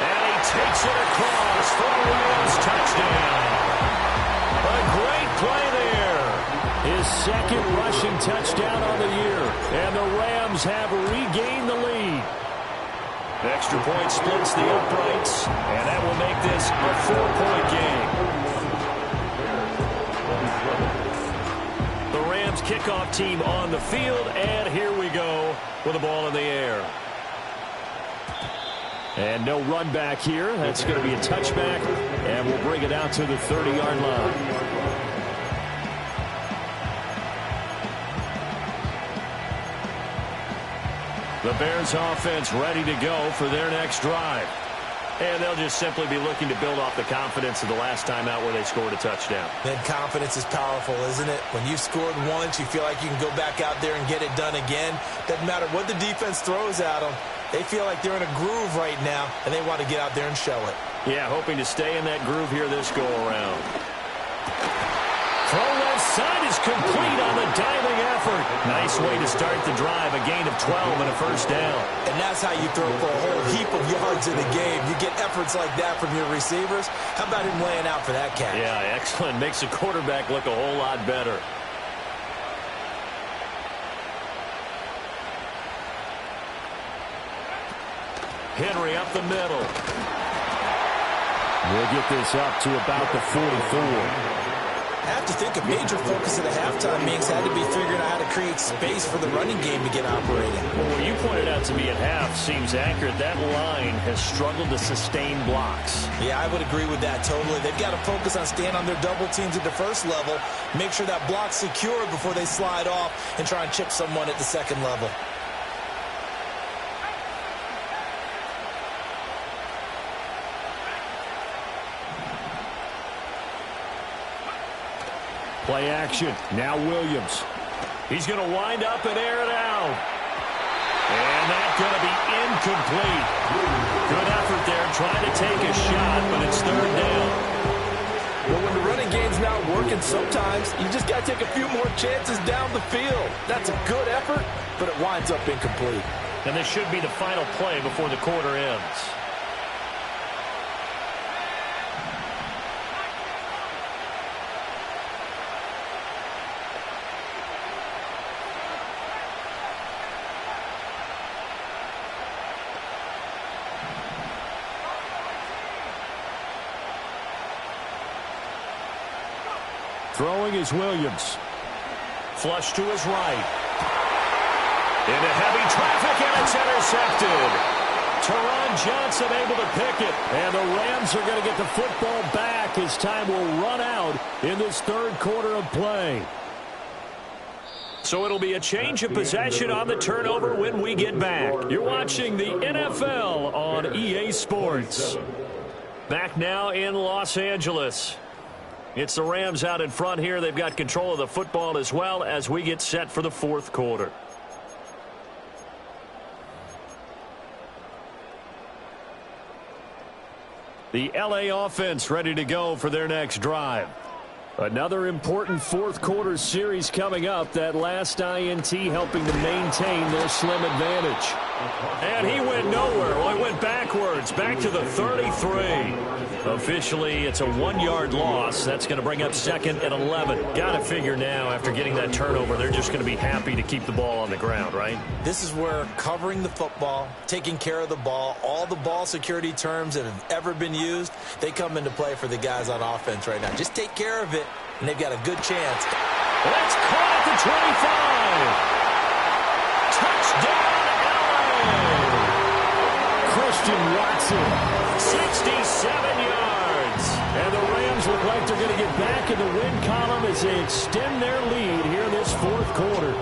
And he takes it across for a Rams touchdown. A great play there. His 2nd rushing touchdown on the year. And the Rams have regained the lead. Extra point splits the uprights, and that will make this a 4-point game. The Rams kickoff team on the field, and here we go with the ball in the air. And no run back here. That's going to be a touchback, and we'll bring it out to the 30-yard line. The Bears offense ready to go for their next drive. And they'll just simply be looking to build off the confidence of the last time out where they scored a touchdown. Then confidence is powerful, isn't it? When you've scored once, you feel like you can go back out there and get it done again. Doesn't matter what the defense throws at them. They feel like they're in a groove right now, and they want to get out there and show it. Yeah, hoping to stay in that groove here this go-around. Throw left side is complete on the diving effort. Nice way to start the drive, a gain of 12 and a first down. And that's how you throw for a whole heap of yards in a game. You get efforts like that from your receivers. How about him laying out for that catch? Yeah, excellent. Makes the quarterback look a whole lot better. Henry up the middle. We'll get this up to about the 44. I have to think a major focus of the halftime mix had to be figuring out how to create space for the running game to get operating. Well, what you pointed out to me at half seems accurate. That line has struggled to sustain blocks. Yeah, I would agree with that totally. They've got to focus on staying on their double teams at the first level, make sure that block's secured before they slide off and try and chip someone at the second level. Play action. Now Williams. He's going to wind up and air it out. And that's going to be incomplete. Good effort there trying to take a shot, but it's third down. Well, when the running game's not working, sometimes you just got to take a few more chances down the field. That's a good effort, but it winds up incomplete. And this should be the final play before the quarter ends. Throwing is Williams. Flush to his right. Into heavy traffic, and it's intercepted. Teron Johnson able to pick it. And the Rams are going to get the football back as time will run out in this third quarter of play. So it'll be a change of possession on the turnover when we get back. You're watching the NFL on EA Sports. Back now in Los Angeles. It's the Rams out in front here. They've got control of the football as well as we get set for the fourth quarter. The LA offense ready to go for their next drive. Another important fourth quarter series coming up. That last INT helping to maintain their slim advantage. And he went nowhere. Well, he went backwards, back to the 33. Officially, it's a 1-yard loss. That's going to bring up second and 11. Got to figure now, after getting that turnover, they're just going to be happy to keep the ball on the ground, right? This is where covering the football, taking care of the ball, all the ball security terms that have ever been used, they come into play for the guys on offense right now. Just take care of it, and they've got a good chance. That's caught at the 25. Touchdown, LA! Christian Watson, 67 yards. And the Rams look like they're going to get back in the win column as they extend their lead here in this fourth quarter.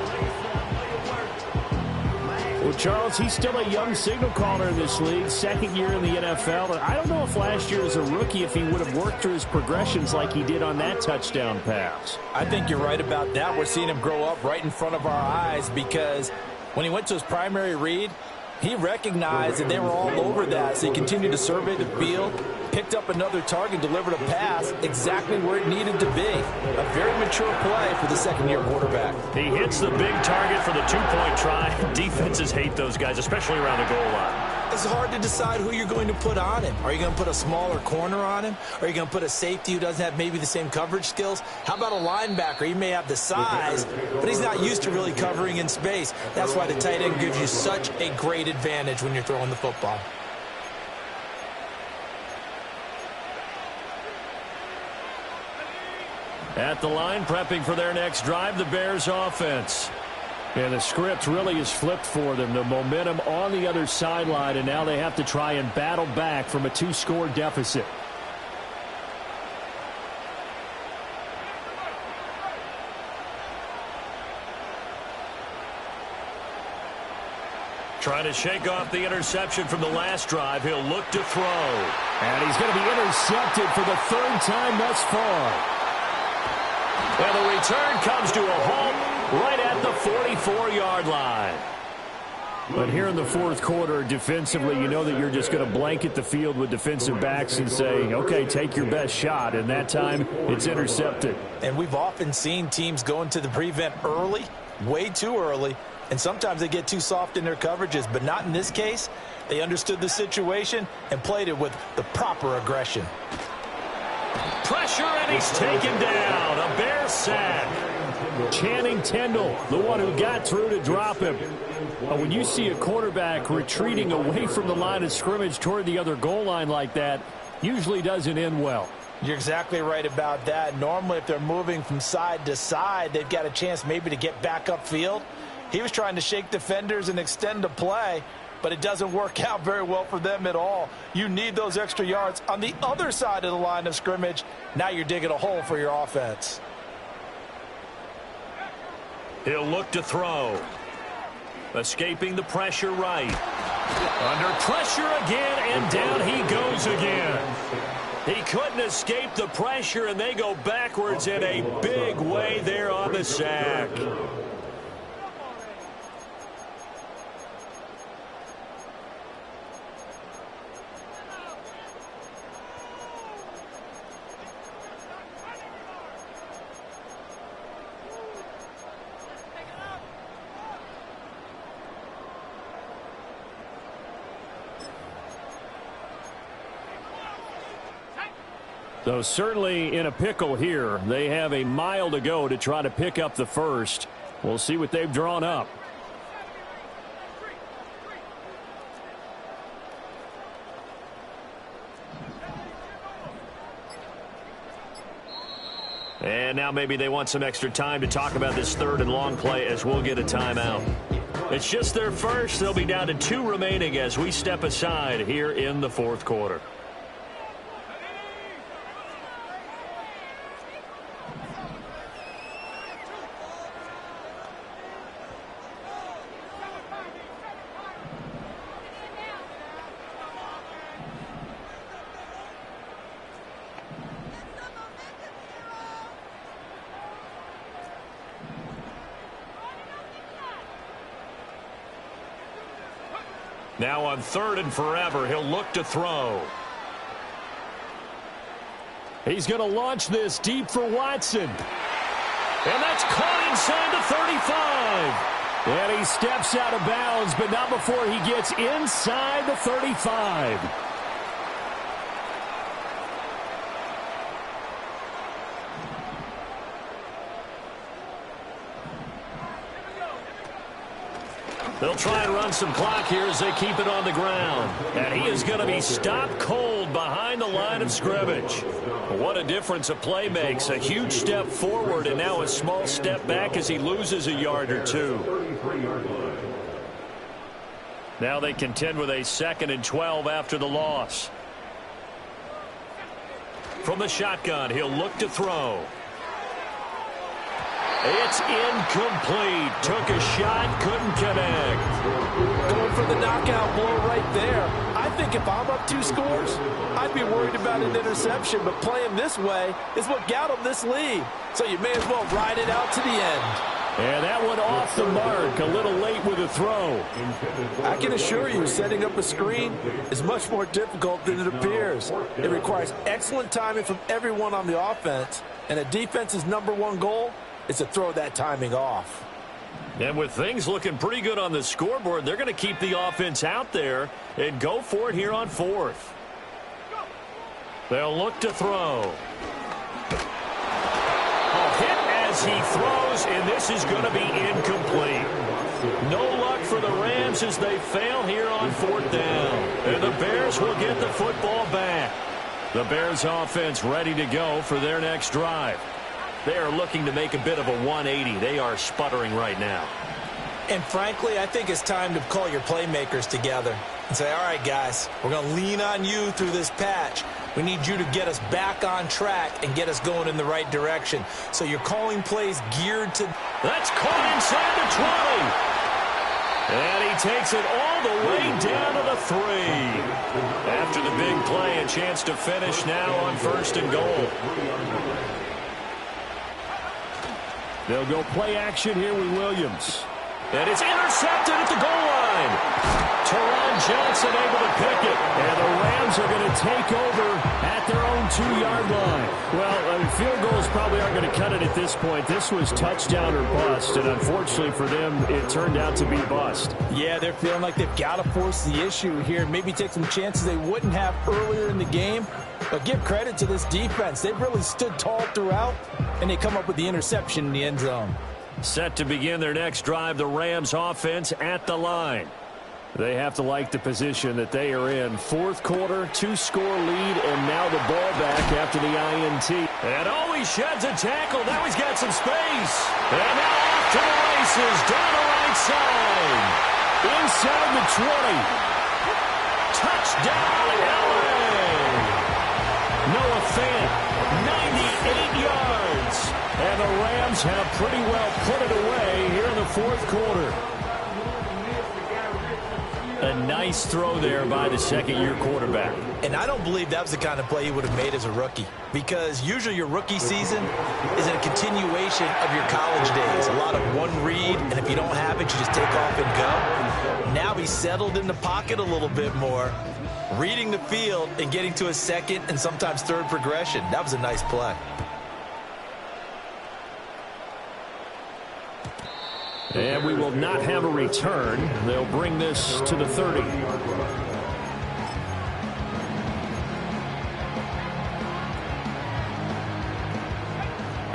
Well, Charles, he's still a young signal caller in this league, second year in the NFL. But I don't know if last year as a rookie, if he would have worked through his progressions like he did on that touchdown pass. I think you're right about that. We're seeing him grow up right in front of our eyes because when he went to his primary read, he recognized that they were all over that, so he continued to survey the field, picked up another target, delivered a pass exactly where it needed to be. A very mature play for the second-year quarterback. He hits the big target for the two-point try. Defenses hate those guys, especially around the goal line. it's hard to decide who you're going to put on him. Are you going to put a smaller corner on him? Are you going to put a safety who doesn't have maybe the same coverage skills? How about a linebacker? He may have the size, but he's not used to really covering in space. That's why the tight end gives you such a great advantage when you're throwing the football. At the line, prepping for their next drive, the Bears offense. And the script really is flipped for them. The momentum on the other sideline, and now they have to try and battle back from a 2-score deficit. Trying to shake off the interception from the last drive. He'll look to throw. And he's going to be intercepted for the 3rd time thus far. And the return comes to a halt right at the 44-yard line. But here in the 4th quarter, defensively, you know that you're just going to blanket the field with defensive backs and say, okay, take your best shot. And that time, it's intercepted. And we've often seen teams go into the prevent early, way too early, and sometimes they get too soft in their coverages. But not in this case. They understood the situation and played it with the proper aggression. Pressure, and he's taken down. A Bear sack. Channing Tindall, the one who got through to drop him. When you see a quarterback retreating away from the line of scrimmage toward the other goal line like that, usually doesn't end well. You're exactly right about that. Normally, if they're moving from side to side, they've got a chance maybe to get back upfield. He was trying to shake defenders and extend the play, but it doesn't work out very well for them at all. You need those extra yards on the other side of the line of scrimmage. Now you're digging a hole for your offense. He'll look to throw. Escaping the pressure right. Under pressure again, and down he goes again. He couldn't escape the pressure, and they go backwards in a big way there on the sack. So certainly in a pickle here. They have a mile to go to try to pick up the first. We'll see what they've drawn up. And now maybe they want some extra time to talk about this 3rd and long play as we'll get a timeout. It's just their first. They'll be down to 2 remaining as we step aside here in the 4th quarter. Now on 3rd and forever, he'll look to throw. He's going to launch this deep for Watson. And that's caught inside the 35. And he steps out of bounds, but not before he gets inside the 35. They'll try and run some clock here as they keep it on the ground. And he is going to be stopped cold behind the line of scrimmage. What a difference a play makes. A huge step forward and now a small step back as he loses a yard or 2. Now they contend with a 2nd and 12 after the loss. From the shotgun, he'll look to throw. It's incomplete. Took a shot, couldn't connect. Going for the knockout blow right there. I think if I'm up 2 scores, I'd be worried about an interception, but playing this way is what got him this lead. So you may as well ride it out to the end. And that one off the mark, a little late with a throw. I can assure you, setting up a screen is much more difficult than it appears. It requires excellent timing from everyone on the offense, and a defense's #1 goal is to throw that timing off. And with things looking pretty good on the scoreboard, they're going to keep the offense out there and go for it here on 4th. They'll look to throw. A hit as he throws, and this is going to be incomplete. No luck for the Rams as they fail here on 4th down. And the Bears will get the football back. The Bears offense ready to go for their next drive. They are looking to make a bit of a 180. They are sputtering right now. And frankly, I think it's time to call your playmakers together and say, all right, guys, we're going to lean on you through this patch. We need you to get us back on track and get us going in the right direction. So you're calling plays geared to... That's caught inside the 20. And he takes it all the way down to the 3. After the big play, a chance to finish now on 1st and goal. They'll go play action here with Williams. And it's intercepted at the goal line. Teron Johnson able to pick it. And the Rams are going to take over at their own 2-yard line. Well, field goals probably aren't going to cut it at this point. This was touchdown or bust. And unfortunately for them, it turned out to be bust. Yeah, they're feeling like they've got to force the issue here. Maybe take some chances they wouldn't have earlier in the game. But give credit to this defense. They've really stood tall throughout. And they come up with the interception in the end zone. Set to begin their next drive, the Rams offense at the line. They have to like the position that they are in. 4th quarter, 2-score lead, and now the ball back after the INT. And he sheds a tackle. Now he's got some space. And now off to the races, down the right side. Inside the 20. Touchdown, LA. Noah Fant, 98 yards. And the Rams have pretty well put it away here in the 4th quarter. A nice throw there by the second-year quarterback. And I don't believe that was the kind of play he would have made as a rookie, because usually your rookie season is a continuation of your college days. A lot of one read, and if you don't have it, you just take off and go. Now he's settled in the pocket a little bit more, reading the field and getting to a second and sometimes third progression. That was a nice play. And we will not have a return. They'll bring this to the 30.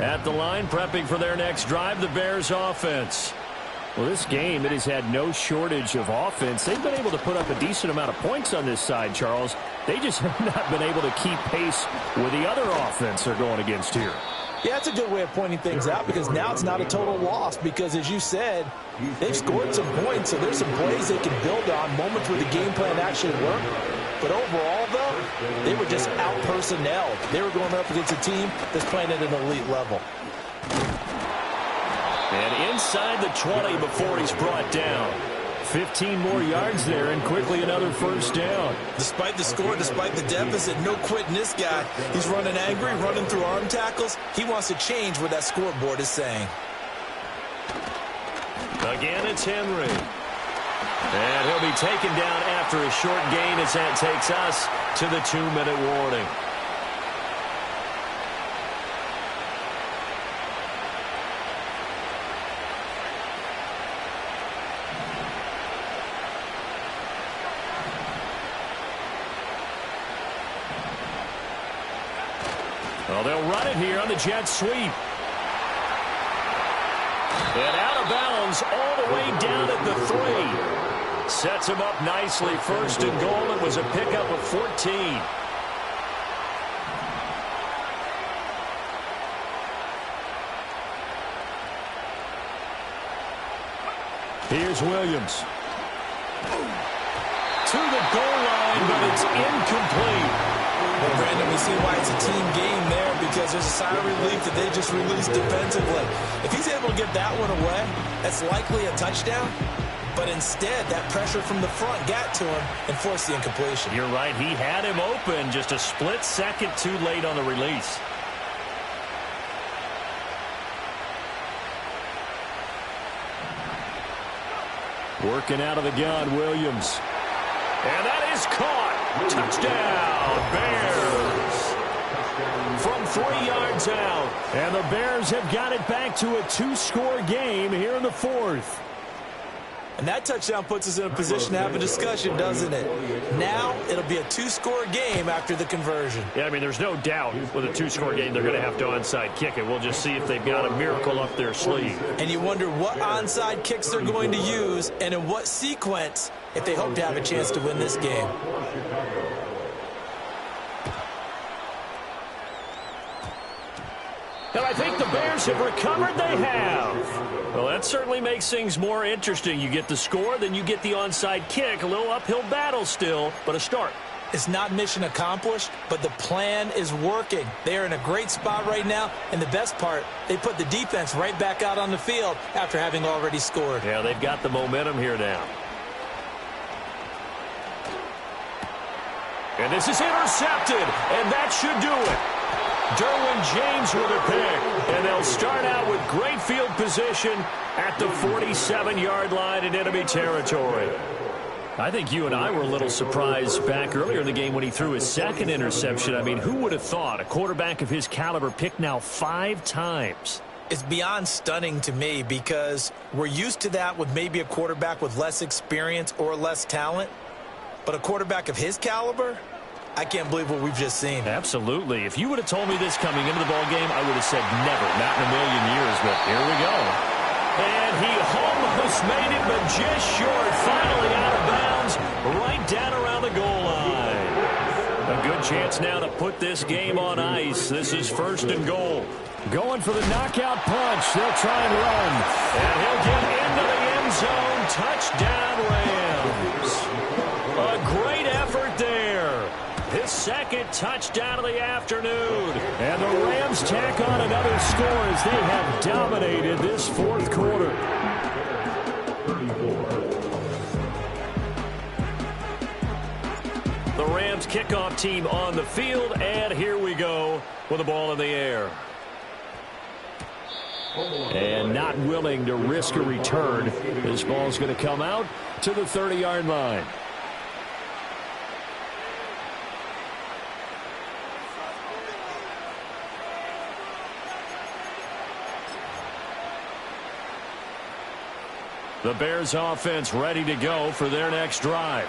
At the line, prepping for their next drive, the Bears offense. Well, this game, it has had no shortage of offense. They've been able to put up a decent amount of points on this side, Charles. They just have not been able to keep pace with the other offense they're going against here. Yeah, that's a good way of pointing things out, because now it's not a total loss, because as you said, they've scored some points, so there's some plays they can build on, moments where the game plan actually worked. But overall, though, they were just out-personnelled. They were going up against a team that's playing at an elite level. And inside the 20 before he's brought down. 15 more yards there, and quickly another 1st down. Despite the score, despite the deficit, no quitting this guy. He's running angry, running through arm tackles. He wants to change what that scoreboard is saying. Again, it's Henry. And he'll be taken down after a short gain as that takes us to the 2-minute warning. Well, they'll run it here on the jet sweep. And out of bounds all the way down at the 3. Sets him up nicely. 1st and goal. It was a pickup of 14. Here's Williams. To the goal line, but it's incomplete. Well, Brandon, we see why it's a team game there, because there's a sigh of relief that they just released defensively. If he's able to get that one away, that's likely a touchdown. But instead, that pressure from the front got to him and forced the incompletion. You're right. He had him open, just a split second too late on the release. Working out of the gun, Williams. And that is caught. Touchdown, Bears. From 3 yards out. And the Bears have got it back to a 2-score game here in the 4th. And that touchdown puts us in a position to have a discussion, doesn't it? Now it'll be a 2-score game after the conversion. Yeah, I mean, there's no doubt with a 2-score game they're going to have to onside kick it. We'll just see if they've got a miracle up their sleeve. And you wonder what onside kicks they're going to use and in what sequence if they hope to have a chance to win this game. And I think the Bears have recovered. They have. Well, that certainly makes things more interesting. You get the score, then you get the onside kick. A little uphill battle still, but a start. It's not mission accomplished, but the plan is working. They are in a great spot right now, and the best part, they put the defense right back out on the field after having already scored. Yeah, they've got the momentum here now. And this is intercepted, and that should do it. Derwin James with a pick, and they'll start out with great field position at the 47-yard line in enemy territory. I think you and I were a little surprised back earlier in the game when he threw his second interception. I mean, who would have thought a quarterback of his caliber picked now 5 times? It's beyond stunning to me because we're used to that with maybe a quarterback with less experience or less talent. But a quarterback of his caliber, I can't believe what we've just seen. Absolutely. If you would have told me this coming into the ballgame, I would have said never, not in a million years, but here we go. And he almost made it, but just short. Finally out of bounds, right down around the goal line. A good chance now to put this game on ice. This is 1st and goal. Going for the knockout punch. They'll try and run. And he'll get into the end zone. Touchdown, Rams. A great effort there. His second touchdown of the afternoon. And the Rams tack on another score as they have dominated this 4th quarter. The Rams kickoff team on the field, and here we go with the ball in the air. And not willing to risk a return. This ball's going to come out to the 30-yard line. The Bears offense ready to go for their next drive.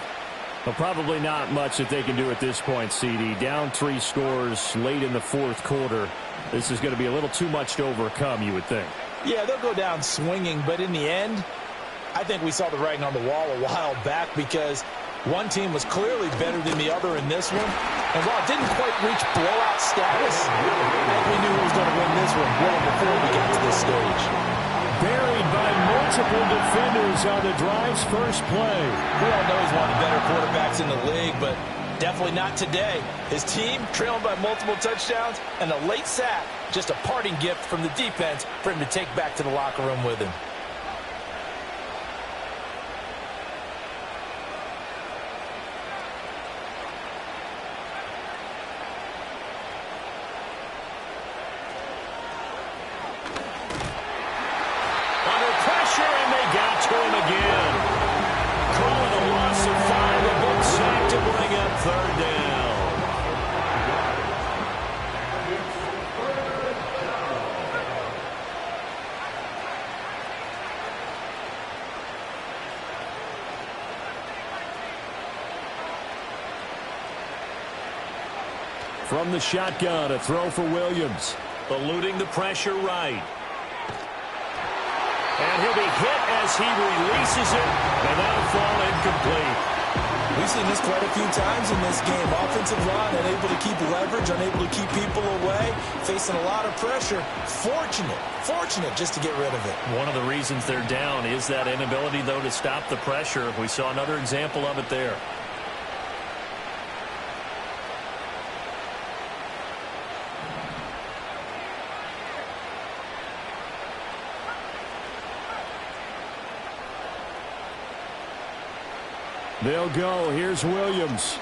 Well, probably not much that they can do at this point, CD. Down 3 scores late in the 4th quarter. This is going to be a little too much to overcome, you would think. Yeah, they'll go down swinging, but in the end, I think we saw the writing on the wall a while back because one team was clearly better than the other in this one. And while it didn't quite reach blowout status, I think we knew who was going to win this one well before we got to this stage. Buried by multiple defenders on the drive's first play. We all know he's one of the better quarterbacks in the league, but definitely not today. His team trailing by multiple touchdowns and a late sack, just a parting gift from the defense for him to take back to the locker room with him. From the shotgun, a throw for Williams. Eluding the pressure right. And he'll be hit as he releases it, and that'll fall incomplete. We've seen this quite a few times in this game. Offensive line unable to keep leverage, unable to keep people away, facing a lot of pressure. Fortunate just to get rid of it. One of the reasons they're down is that inability, though, to stop the pressure. We saw another example of it there. They'll go. Here's Williams.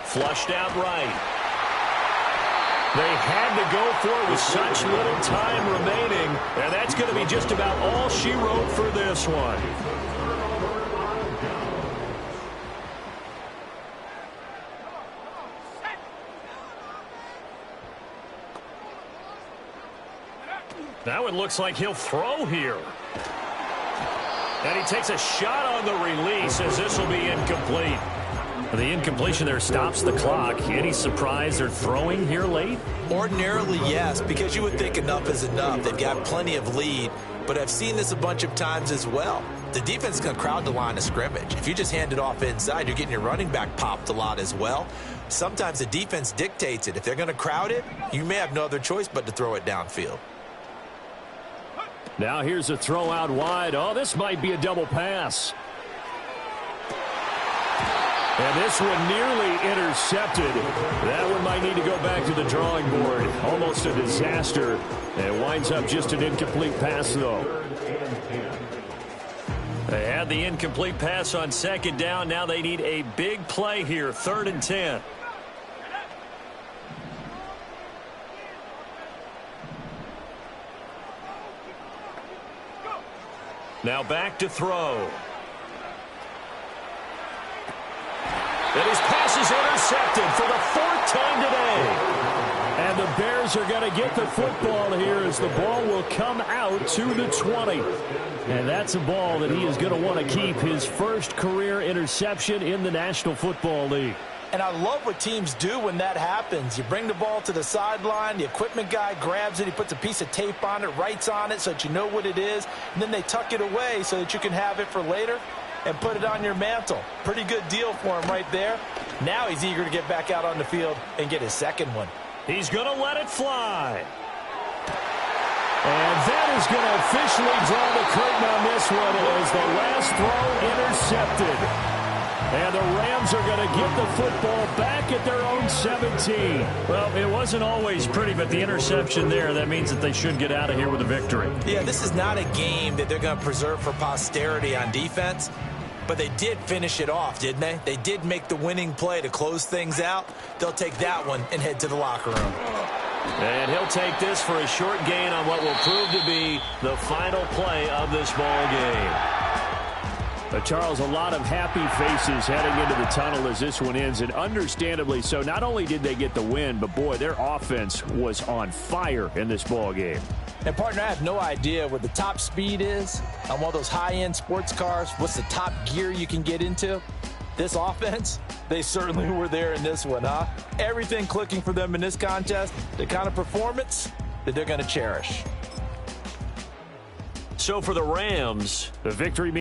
Flushed out right. They had to go for it with such little time remaining, and that's going to be just about all she wrote for this one. That one looks like he'll throw here. And he takes a shot on the release as this will be incomplete. The incompletion there stops the clock. Any surprise they're throwing here late? Ordinarily, yes, because you would think enough is enough. They've got plenty of lead, but I've seen this a bunch of times as well. The defense is going to crowd the line of scrimmage. If you just hand it off inside, you're getting your running back popped a lot as well. Sometimes the defense dictates it. If they're going to crowd it, you may have no other choice but to throw it downfield. Now here's a throw out wide. Oh, this might be a double pass. And this one nearly intercepted. That one might need to go back to the drawing board. Almost a disaster. And it winds up just an incomplete pass, though. They had the incomplete pass on second down. Now they need a big play here, 3rd and 10. Now back to throw. And his pass is intercepted for the 4th time today. And the Bears are going to get the football here as the ball will come out to the 20. And that's a ball that he is going to want to keep, his first career interception in the National Football League. And I love what teams do when that happens. You bring the ball to the sideline, the equipment guy grabs it, he puts a piece of tape on it, writes on it so that you know what it is, and then they tuck it away so that you can have it for later and put it on your mantle. Pretty good deal for him right there. Now he's eager to get back out on the field and get his second one. He's going to let it fly. And that is going to officially draw the curtain on this one as the last throw intercepted. And the Rams are going to get the football back at their own 17. Well, it wasn't always pretty, but the interception there, that means that they should get out of here with a victory. Yeah, this is not a game that they're going to preserve for posterity on defense, but they did finish it off, didn't they? They did make the winning play to close things out. They'll take that one and head to the locker room. And he'll take this for a short gain on what will prove to be the final play of this ball game. But Charles, a lot of happy faces heading into the tunnel as this one ends, and understandably so. Not only did they get the win, but boy, their offense was on fire in this ball game. And partner, I have no idea what the top speed is on one of those high-end sports cars. What's the top gear you can get into? This offense, they certainly were there in this one, huh? Everything clicking for them in this contest, the kind of performance that they're going to cherish. So for the Rams, the victory